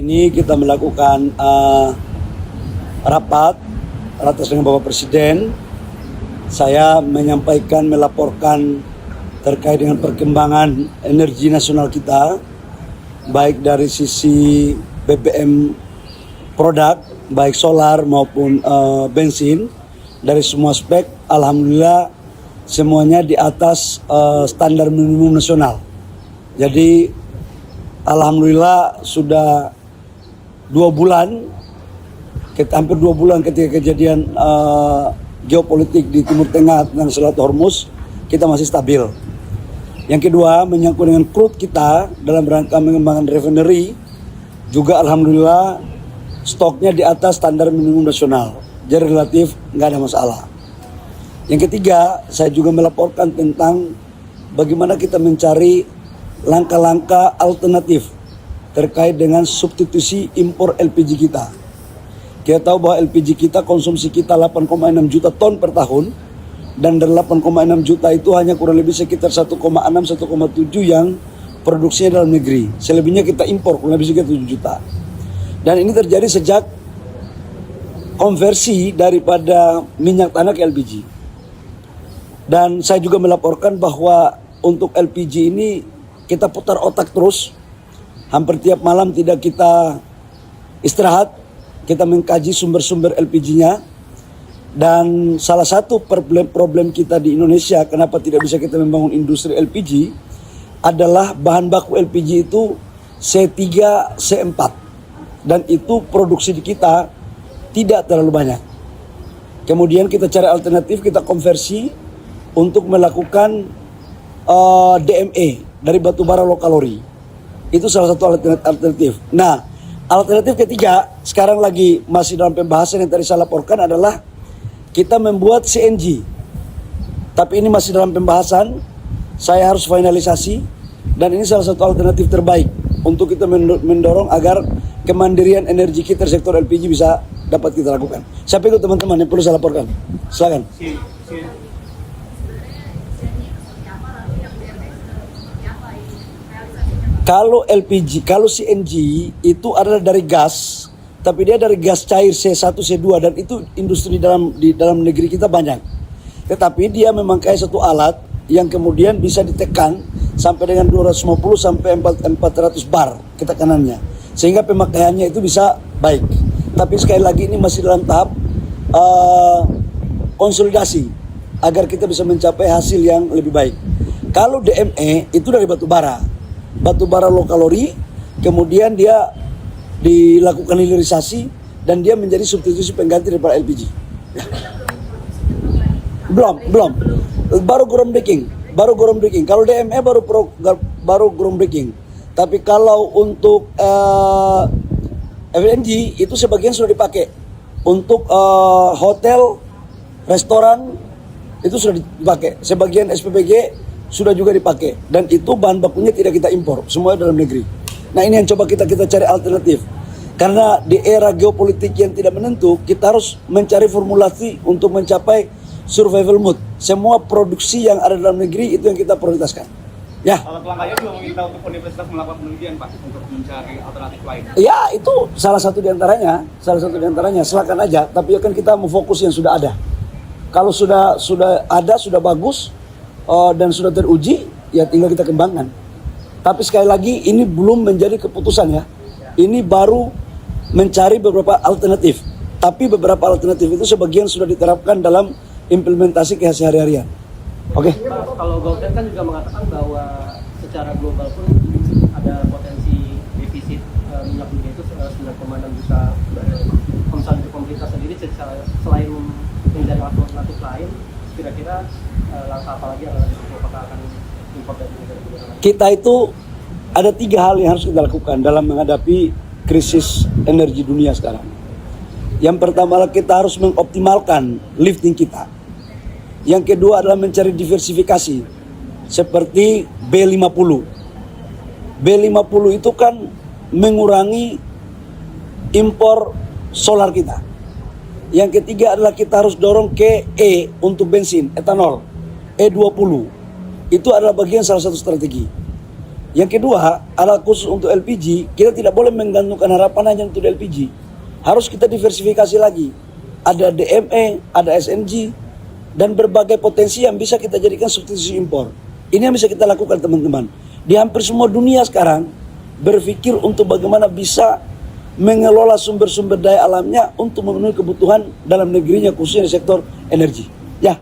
Ini kita melakukan rapat dengan Bapak Presiden. Saya menyampaikan, melaporkan terkait dengan perkembangan energi nasional kita, baik dari sisi BBM produk, baik solar maupun bensin, dari semua aspek. Alhamdulillah semuanya di atas standar minimum nasional. Jadi alhamdulillah sudah 2 bulan, hampir 2 bulan ketika kejadian geopolitik di Timur Tengah tentang Selat Hormuz, kita masih stabil. Yang kedua, menyangkut dengan crude kita dalam rangka mengembangkan refinery, juga alhamdulillah stoknya di atas standar minimum nasional, jadi relatif nggak ada masalah. Yang ketiga, saya juga melaporkan tentang bagaimana kita mencari langkah-langkah alternatif terkait dengan substitusi impor LPG kita. Kita tahu bahwa LPG kita, konsumsi kita 8,6 juta ton per tahun, dan dari 8,6 juta itu hanya kurang lebih sekitar 1,6-1,7 yang produksinya dalam negeri. Selebihnya kita impor kurang lebih sekitar 7 juta. Dan ini terjadi sejak konversi daripada minyak tanah ke LPG. Dan saya juga melaporkan bahwa untuk LPG ini kita putar otak terus. Hampir tiap malam tidak kita istirahat, kita mengkaji sumber-sumber LPG-nya. Dan salah satu problem kita di Indonesia, kenapa tidak bisa kita membangun industri LPG, adalah bahan baku LPG itu C3, C4. Dan itu produksi di kita tidak terlalu banyak. Kemudian kita cari alternatif, kita konversi untuk melakukan DME dari batu bara low kalori. Itu salah satu alternatif. Nah, alternatif ketiga sekarang lagi masih dalam pembahasan yang tadi saya laporkan adalah kita membuat CNG. Tapi ini masih dalam pembahasan, saya harus finalisasi, dan ini salah satu alternatif terbaik untuk kita mendorong agar kemandirian energi kita sektor LPG bisa dapat kita lakukan. Siapa itu teman-teman yang perlu saya laporkan? Silakan. Kalau LPG, kalau CNG itu adalah dari gas, tapi dia dari gas cair C1, C2, dan itu industri di dalam negeri kita banyak. Tetapi dia memakai satu alat yang kemudian bisa ditekan sampai dengan 250 sampai 400 bar ketekanannya, sehingga pemakaiannya itu bisa baik. Tapi sekali lagi ini masih dalam tahap konsolidasi agar kita bisa mencapai hasil yang lebih baik. Kalau DME itu dari batu bara low kalori, kemudian dia dilakukan hilirisasi dan dia menjadi substitusi pengganti daripada LPG. Ya. Belum. Baru groundbreaking. Kalau DME baru groundbreaking. Tapi kalau untuk LNG itu sebagian sudah dipakai. Untuk hotel, restoran itu sudah dipakai. Sebagian SPBG sudah juga dipakai, dan itu bahan bakunya tidak kita impor, semua dalam negeri. Nah, ini yang coba kita cari alternatif, karena di era geopolitik yang tidak menentu, kita harus mencari formulasi untuk mencapai survival mode. Semua produksi yang ada dalam negeri itu yang kita prioritaskan. Ya. Kalau Langkahnya juga meminta untuk universitas melakukan penelitian, Pak, untuk mencari alternatif lain. Ya, itu salah satu diantaranya. Silakan aja, tapi kan kita mau fokus yang sudah ada. Kalau sudah ada, sudah bagus, dan sudah teruji, ya tinggal kita kembangkan. Tapi sekali lagi ini belum menjadi keputusan ya. Ini baru mencari beberapa alternatif. Tapi beberapa alternatif itu sebagian sudah diterapkan dalam implementasi keseharian. Oke. Kalau Golden kan juga mengatakan bahwa secara global pun ada potensi defisit minyak dunia itu 9,6 juta barel. Misalnya untuk pemerintah sendiri selain mencari alternatif lain, kira-kira langkah apa lagi yang apakah akan impor dari negara-negara? Kita itu ada 3 hal yang harus kita lakukan dalam menghadapi krisis energi dunia sekarang. Yang pertama, kita harus mengoptimalkan lifting kita. Yang kedua adalah mencari diversifikasi seperti B50. B50 itu kan mengurangi impor solar kita. Yang ketiga adalah kita harus dorong ke E untuk bensin, etanol. E20 itu adalah bagian salah satu strategi. Yang kedua, adalah khusus untuk LPG, kita tidak boleh menggantungkan harapan hanya untuk LPG. Harus kita diversifikasi lagi. Ada DME, ada SNG, dan berbagai potensi yang bisa kita jadikan substitusi impor. Ini yang bisa kita lakukan teman-teman. Di hampir semua dunia sekarang, berpikir untuk bagaimana bisa mengelola sumber-sumber daya alamnya untuk memenuhi kebutuhan dalam negerinya khususnya di sektor energi. Ya.